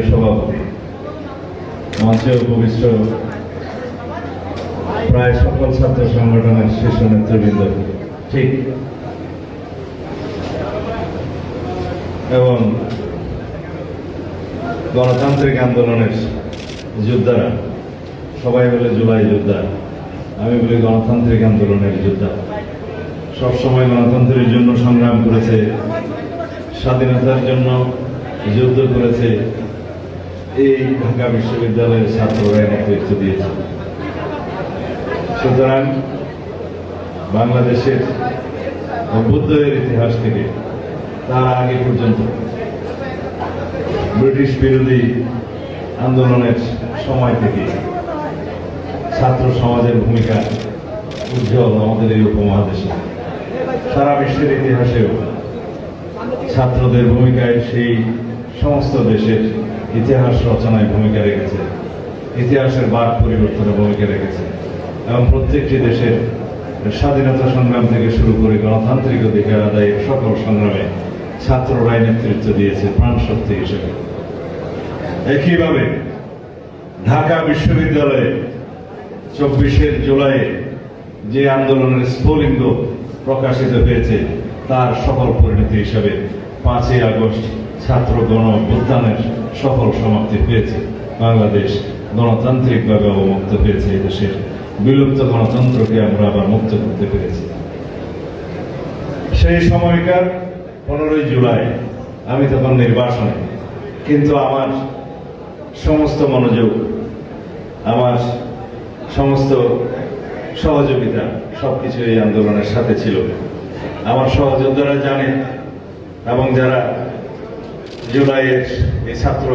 সভাপতি, মঞ্চে উপবিষ্ট প্রায় সকল ছাত্র সংগঠনের শীর্ষ নেতৃবৃন্দ, ঠিক এবং গণতান্ত্রিক আন্দোলনের যোদ্ধারা, সবাই বলে জুলাই যোদ্ধা, আমি বলি গণতান্ত্রিক আন্দোলনের যোদ্ধা। সবসময় গণতন্ত্রের জন্য সংগ্রাম করেছে, স্বাধীনতার জন্য যুদ্ধ করেছে। এই ঢাকা বিশ্ববিদ্যালয়ের ছাত্ররা নেতৃত্ব দিয়েছে। সুতরাং বাংলাদেশের অভ্যুদয়ের ইতিহাস থেকে তার আগে পর্যন্ত ব্রিটিশ বিরোধী আন্দোলনের সময় থেকে ছাত্র সমাজের ভূমিকা উজ্জ্বল। আমাদের এই উপমহাদেশে, সারা বিশ্বের ইতিহাসেও ছাত্রদের ভূমিকায় সেই সমস্ত দেশের ইতিহাস রচনায় ভূমিকা রেখেছে, ইতিহাসের বাক পরিবর্তনে ভূমিকা রেখেছে এবং প্রত্যেকটি দেশের স্বাধীনতা সংগ্রাম থেকে শুরু করে গণতান্ত্রিক অধিকার আদায়ের সকল সংগ্রামে ছাত্ররাই নেতৃত্ব দিয়েছে প্রাণ শক্তি হিসেবে। একইভাবে ঢাকা বিশ্ববিদ্যালয়ে 24শে জুলাই যে আন্দোলনের স্ফুলিঙ্গ প্রকাশিত হয়েছে তার সফল পরিণতি হিসাবে 5ই আগস্ট ছাত্র গণ অভ্যুত্থানের সফল সমাপ্তি হয়েছে। বাংলাদেশ গণতান্ত্রিকভাবে অবমুক্ত হয়েছে। এই দেশের বিলুপ্ত গণতন্ত্রকে আমরা আবার মুক্ত করতে পেরেছি। সেই সময়কার 15ই জুলাই আমি তখন নির্বাসনে, কিন্তু আমার সমস্ত মনোযোগ, আমার সমস্ত সহযোগিতা সবকিছু এই আন্দোলনের সাথে ছিল। আমার সহযোদ্ধারা জানে এবং যারা জুলাইয়ের এই ছাত্র